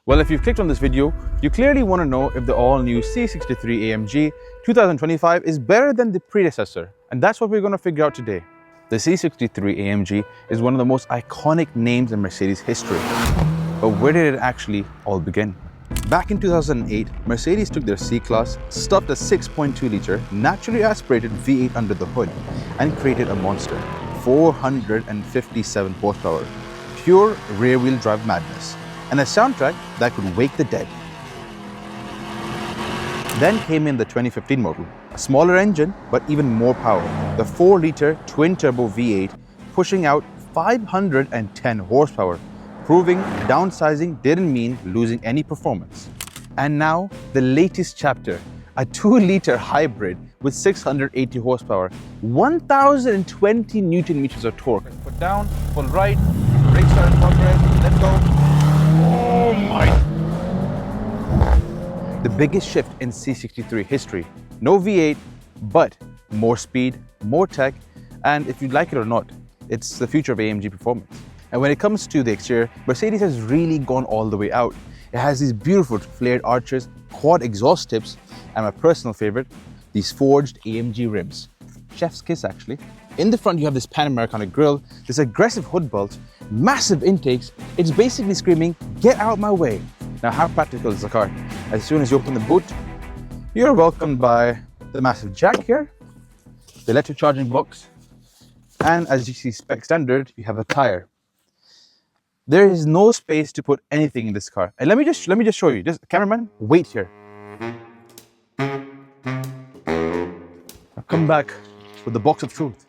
Well, if you've clicked on this video, you clearly want to know if the all-new C63 AMG 2025 is better than the predecessor. And that's what we're going to figure out today. The C63 AMG is one of the most iconic names in Mercedes history. But where did it actually all begin? Back in 2008, Mercedes took their C-Class, stuffed a 6.2-litre naturally aspirated V8 under the hood, and created a monster. 457 horsepower, pure rear-wheel drive madness, and a soundtrack that could wake the dead. Then came in the 2015 model, a smaller engine but even more power, the 4-litre twin-turbo V8 pushing out 510 horsepower, proving downsizing didn't mean losing any performance. And now, the latest chapter, a 2-litre hybrid with 680 horsepower, 1020 Newton meters of torque. Foot down, full right, brake start in progress, let go. Oh my! The biggest shift in C63 history. No V8, but more speed, more tech, and if you like it or not, it's the future of AMG performance. And when it comes to the exterior, Mercedes has really gone all the way out. It has these beautiful flared arches, quad exhaust tips, and my personal favorite, these forged AMG rims. Chef's kiss, actually. In the front, you have this Pan-Americana grille, this aggressive hood bolt, massive intakes. It's basically screaming, get out my way. Now, how practical is the car? As soon as you open the boot, you're welcomed by the massive jack here, the electric charging box, and as you see spec standard, you have a tire. There is no space to put anything in this car. And let me just show you. Just cameraman, wait here. I'll come back with the box of truth.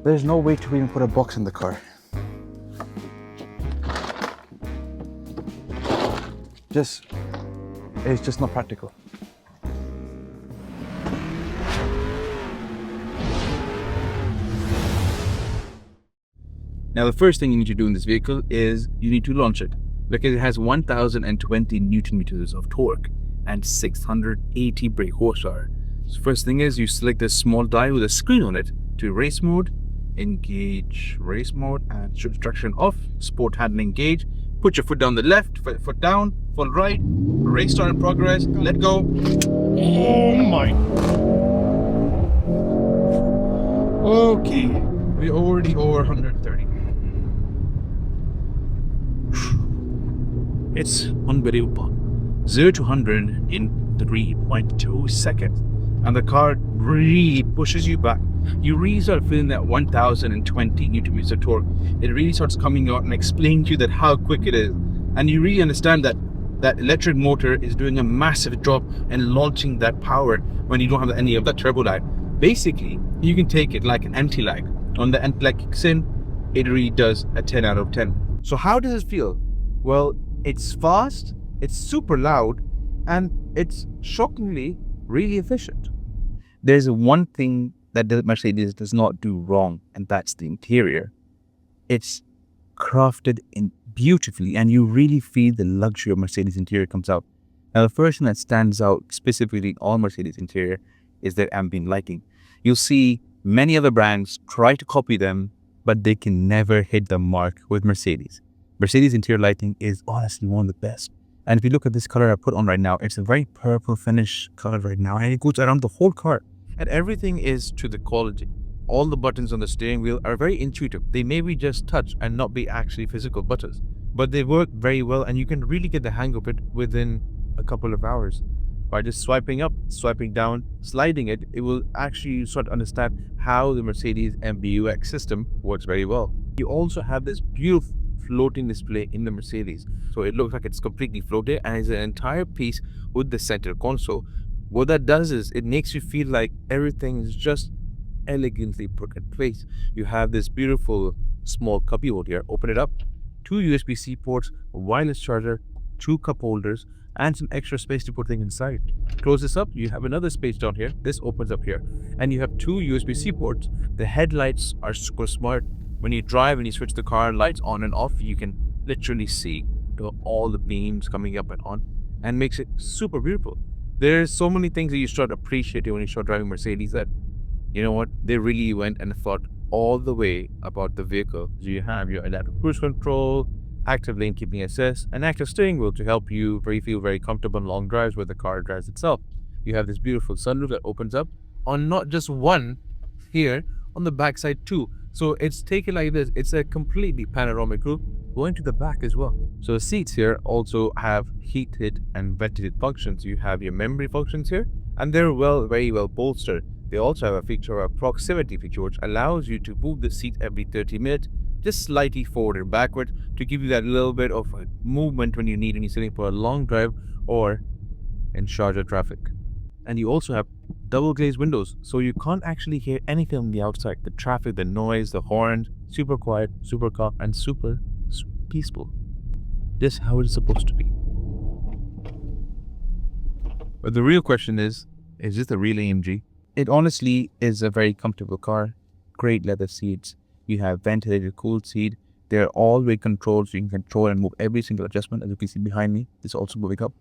There's no way to even put a box in the car. It's just not practical. Now, the first thing you need to do in this vehicle is you need to launch it, because it has 1020 Newton meters of torque and 680 brake horsepower. So first thing is you select this small dial with a screen on it to race mode, engage race mode, and traction off, sport handling engage. Put your foot down the left, foot down, full right, race start in progress, let go. Oh my. Okay, we're already over 130. It's unbelievable. 0 to 100 in 3.2 seconds. And the car really pushes you back. You really start feeling that 1020 Newton meters of torque. It really starts coming out and explaining to you that how quick it is. And you really understand that that electric motor is doing a massive job in launching that power when you don't have any of that turbo lag. Basically, you can take it like an anti-lag. On the anti-lag kicks in, it really does a 10 out of 10. So how does it feel? Well, it's fast, it's super loud, and it's shockingly really efficient. There's one thing that Mercedes does not do wrong, and that's the interior. It's crafted in beautifully, and you really feel the luxury of Mercedes interior comes out. Now, the first thing that stands out specifically on Mercedes interior is their ambient lighting. You'll see many other brands try to copy them, but they can never hit the mark with Mercedes. Mercedes interior lighting is honestly one of the best. And if you look at this color I put on right now, it's a very purple finish color right now, and it goes around the whole car. And everything is to the quality. All the buttons on the steering wheel are very intuitive. They may be just touch and not be actually physical buttons, but they work very well, and you can really get the hang of it within a couple of hours. By just swiping up, swiping down, sliding it, it will actually start to understand how the Mercedes MBUX system works very well. You also have this beautiful floating display in the Mercedes. So it looks like it's completely floated, and it's an entire piece with the center console. What that does is it makes you feel like everything is just elegantly put in place. You have this beautiful small cubbyhole here. Open it up, 2 USB-C ports, a wireless charger, 2 cup holders, and some extra space to put things inside. Close this up, you have another space down here. This opens up here, and you have 2 USB-C ports. The headlights are super smart. When you drive and you switch the car lights on and off, you can literally see all the beams coming up and on, and makes it super beautiful. There's so many things that you start appreciating when you start driving Mercedes, that you know what, they really went and thought all the way about the vehicle. So you have your adaptive cruise control, active lane keeping assist, and active steering wheel to help you feel very comfortable on long drives where the car drives itself. You have this beautiful sunroof that opens up on not just one here, on the back side too. So it's taken like this. It's a completely panoramic roof going to the back as well. So the seats here also have heated and ventilated functions. You have your memory functions here, and they're very well bolstered. They also have a feature of proximity feature, which allows you to move the seat every 30 minutes, just slightly forward and backward, to give you that little bit of movement when you're sitting for a long drive or in Sharjah traffic. And you also have double glazed windows, so you can't actually hear anything on the outside. The traffic, the noise, the horns, super quiet, super calm, and super peaceful. This is how it's supposed to be. But the real question is this a real AMG? It honestly is a very comfortable car. Great leather seats. You have ventilated cooled seat. They're all-way controlled, so you can control and move every single adjustment. As you can see behind me, this is also moving up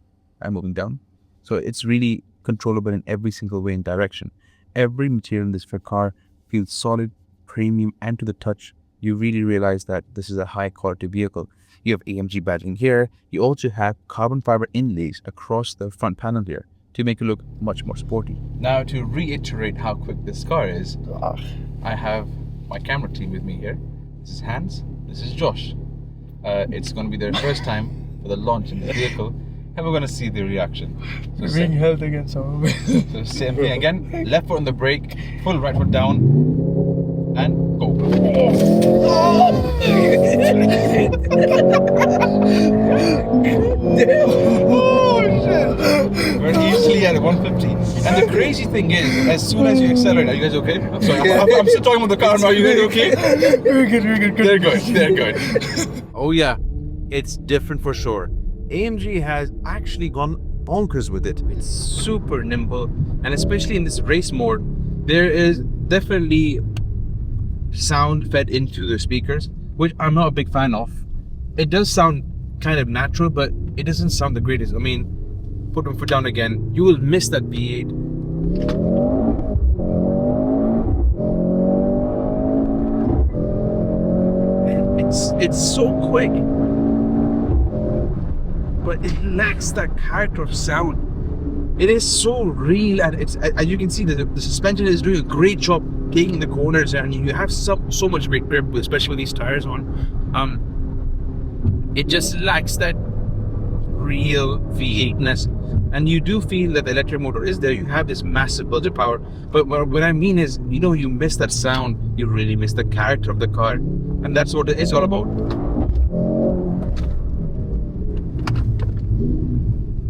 and moving down. So it's really controllable in every single way and direction. Every material in this car feels solid, premium, and to the touch. You really realize that this is a high-quality vehicle. You have AMG badging here. You also have carbon fiber inlays across the front panel here to make it look much more sporty. Now, to reiterate how quick this car is, I have my camera team with me here. This is Hans, this is Josh. It's going to be their first time for the launch in the vehicle, and we're going to see the reaction. So we're being held against some of it. So same thing again, left foot on the brake, full right foot down, and go. Oh shit! We're easily at 150. And the crazy thing is, as soon as you accelerate, are you guys okay? I'm sorry, I'm still talking about the car now. Are you guys okay? We're good. They're good. Oh yeah, it's different for sure. AMG has actually gone bonkers with it. It's super nimble, and especially in this race mode, there is definitely sound fed into the speakers, which I'm not a big fan of. It does sound kind of natural, but it doesn't sound the greatest. I mean, put one foot down again, you will miss that V8. It's so quick, but it lacks that character of sound. It is so real, and it's, as you can see, the suspension is doing a great job taking the corners, and you have so much great grip, especially with these tires on. It just lacks that real V8-ness, and you do feel that the electric motor is there. You have this massive budget power, but what I mean is, you miss that sound. You really miss the character of the car, and that's what it's all about.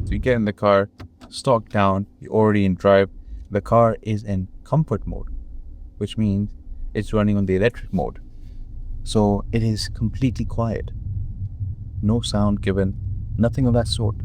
So you get in the car, stock down, you're already in drive. The car is in comfort mode, which means it's running on the electric mode. So it is completely quiet. No sound given, nothing of that sort.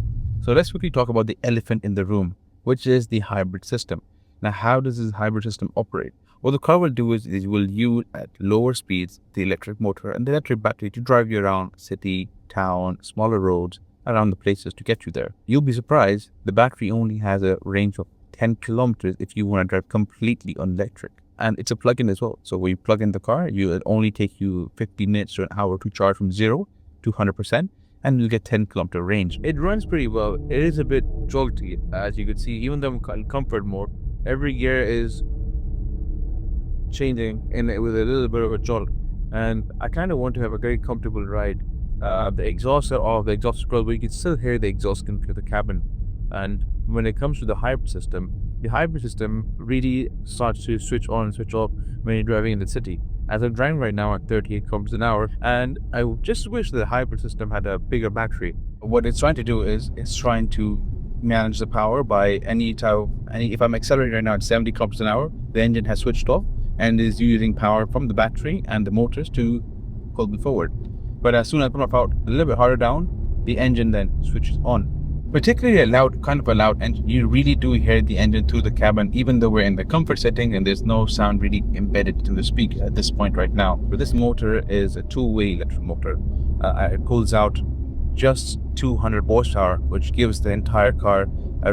So let's quickly talk about the elephant in the room, which is the hybrid system. Now, how does this hybrid system operate? What the car will do is it will use at lower speeds the electric motor and the electric battery to drive you around city, town, smaller roads, around the places to get you there. You'll be surprised, the battery only has a range of 10 kilometers if you want to drive completely on electric. And it's a plug-in as well. So when you plug in the car, it'll only take you 50 minutes to an hour to charge from 0 to 100%, and you'll get 10-kilometer range. It runs pretty well. It is a bit jolty, as you could see. Even though I'm in comfort mode, every gear is changing with a little bit of a jolt. And I kind of want to have a very comfortable ride. The exhaust scroll, but you can still hear the exhaust coming through the cabin. And when it comes to the hybrid system really starts to switch on and switch off when you're driving in the city. As I'm driving right now at 38 kilometers an hour, and I just wish the hybrid system had a bigger battery. What it's trying to do is it's trying to manage the power by if I'm accelerating right now at 70 kilometers an hour, the engine has switched off and is using power from the battery and the motors to pull me forward. But as soon as I put my foot a little bit harder down, the engine then switches on. particularly a loud, kind of a loud engine. You really do hear the engine through the cabin, even though we're in the comfort setting and there's no sound really embedded to the speaker at this point right now. But this motor is a two-way electric motor. It pulls out just 200 horsepower, which gives the entire car a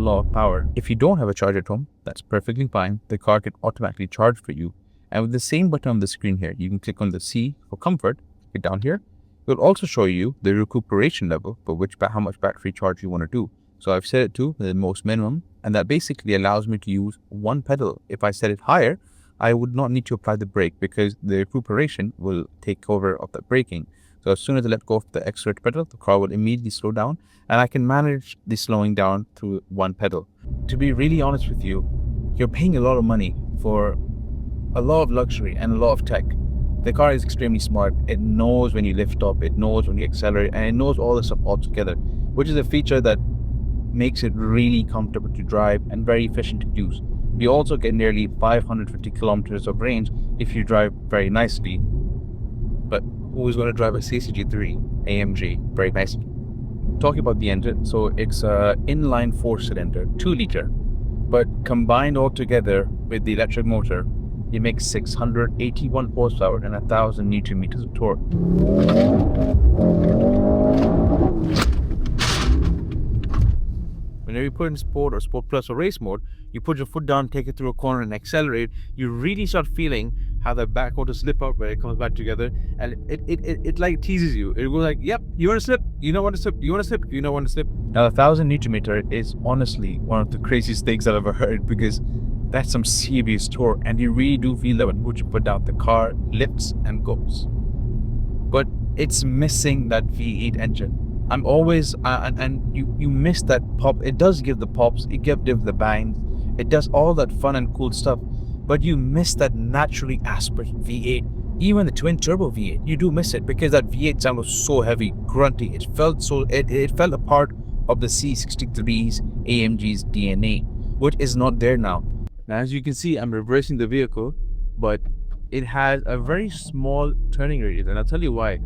lot of power. If you don't have a charger at home, that's perfectly fine. The car can automatically charge for you. And with the same button on the screen here, you can click on the C for comfort, click down here. It will also show you the recuperation level for how much battery charge you want to do. So I've set it to the most minimum, and that basically allows me to use one pedal. If I set it higher, I would not need to apply the brake because the recuperation will take over of the braking. So as soon as I let go of the accelerator pedal, the car will immediately slow down, and I can manage the slowing down through one pedal. To be really honest with you, you're paying a lot of money for a lot of luxury and a lot of tech. The car is extremely smart. It knows when you lift up, it knows when you accelerate, and it knows all this stuff all together, which is a feature that makes it really comfortable to drive and very efficient to use. You also get nearly 550 kilometers of range if you drive very nicely. But who's going to drive a C63 AMG very nicely? Talking about the engine, so it's an inline 4-cylinder, 2-liter, but combined all together with the electric motor, it makes 681 horsepower and 1,000 Newton meters of torque. Whenever you put in Sport or Sport Plus or Race mode, you put your foot down, take it through a corner and accelerate, you really start feeling how the back motor slip out where it comes back together, and it like teases you. It goes like, yep, you want to slip, you don't want to slip, you want to slip, you don't want to slip. Now 1,000 Newton meter is honestly one of the craziest things I've ever heard, because that's some serious torque, and you really do feel that when you put down, the car lifts and goes. But it's missing that V8 engine. I'm always, and you miss that pop. It does give the pops, it gives the bangs, it does all that fun and cool stuff, but you miss that naturally aspirated V8. Even the twin turbo V8, you do miss it, because that V8 sound was so heavy, grunty. It felt so, it felt a part of the C63's AMG's DNA, which is not there now. Now, as you can see, I'm reversing the vehicle, but it has a very small turning radius, and I'll tell you why.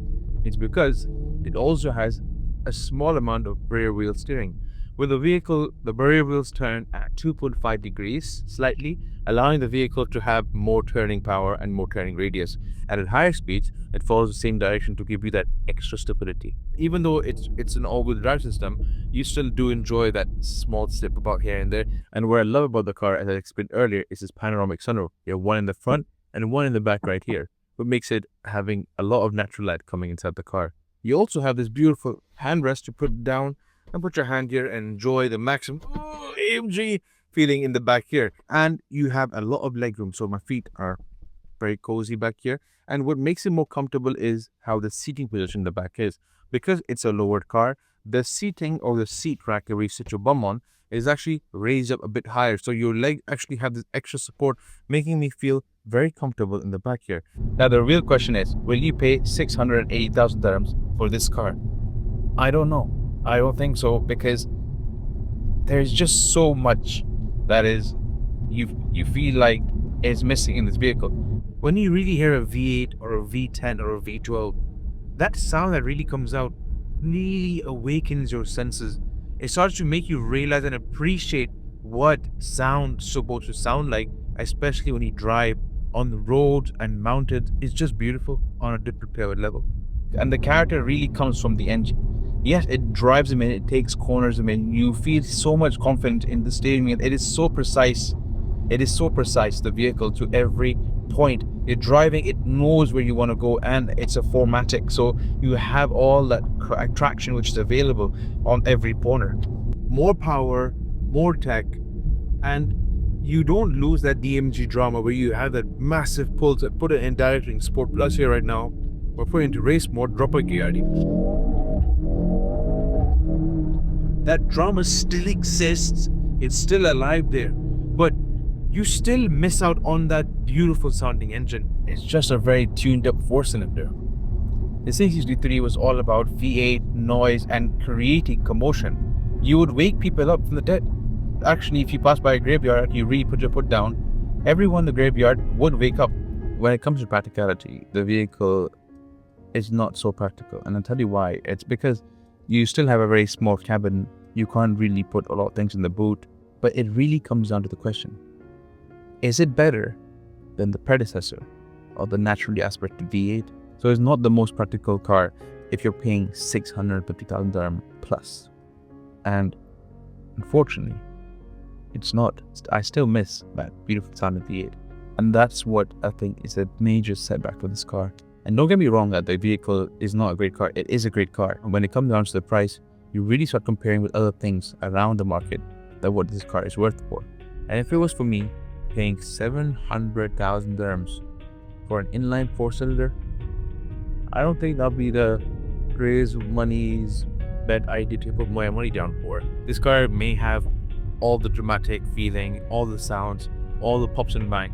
It's because it also has a small amount of rear wheel steering. With the vehicle, the rear wheels turn at 2.5 degrees slightly, allowing the vehicle to have more turning power and more turning radius. And at higher speeds, it follows the same direction to give you that extra stability. Even though it's an all-wheel drive system, you still do enjoy that small slip about here and there. And what I love about the car, as I explained earlier, is this panoramic sunroof. You have one in the front and one in the back right here, what makes it having a lot of natural light coming inside the car. You also have this beautiful handrest to put down and put your hand here and enjoy the maximum AMG feeling in the back here. And you have a lot of legroom, so my feet are very cozy back here. And what makes it more comfortable is how the seating position in the back is. Because it's a lowered car, the seating or the seat rack where you sit your bum on is actually raised up a bit higher. So your leg actually have this extra support, making me feel very comfortable in the back here. Now the real question is, will you pay 680,000 dirhams for this car? I don't know. I don't think so, because there's just so much that is you feel like is missing in this vehicle. When you really hear a V8 or a V10 or a V12, that sound that really comes out really awakens your senses. It starts to make you realize and appreciate what sound is supposed to sound like, especially when you drive on the road and mounted. It's just beautiful on a different level. And the character really comes from the engine. Yes, it drives them in, it takes corners them in. You feel so much confidence in the steering wheel. It is so precise. It is so precise, the vehicle, to every point. You're driving, it knows where you want to go, and it's a 4MATIC. So you have all that traction which is available on every corner. More power, more tech, and you don't lose that DMG drama where you have that massive pulse. I put it in directly in Sport Plus here right now. We're putting into race mode, drop a gear. That drama still exists. It's still alive there. But you still miss out on that beautiful sounding engine. It's just a very tuned up 4-cylinder. The C63 was all about V8, noise, and creating commotion. You would wake people up from the dead. Actually, if you pass by a graveyard, you really put your foot down, everyone in the graveyard would wake up. When it comes to practicality, the vehicle is not so practical. And I'll tell you why. It's because You still have a very small cabin. You can't really put a lot of things in the boot. But it really comes down to the question, is it better than the predecessor or the naturally aspirated V8? So it's not the most practical car if you're paying 650,000 dirham plus. And unfortunately, it's not. I still miss that beautiful sound of V8. And that's what I think is a major setback for this car. And don't get me wrong that the vehicle is not a great car. It is a great car. And when it comes down to the price, you really start comparing with other things around the market that what this car is worth for. And if it was for me, paying 700,000 dirhams for an inline 4-cylinder, I don't think that'll be the crazy monies that I did to put my money down for. This car may have all the dramatic feeling, all the sounds, all the pops and bang,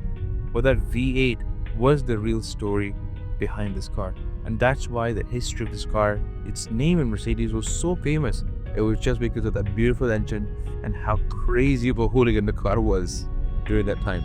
but that V8 was the real story behind this car. And that's why the history of this car, its name in Mercedes was so famous. It was just because of that beautiful engine and how crazy of a hooligan the car was during that time.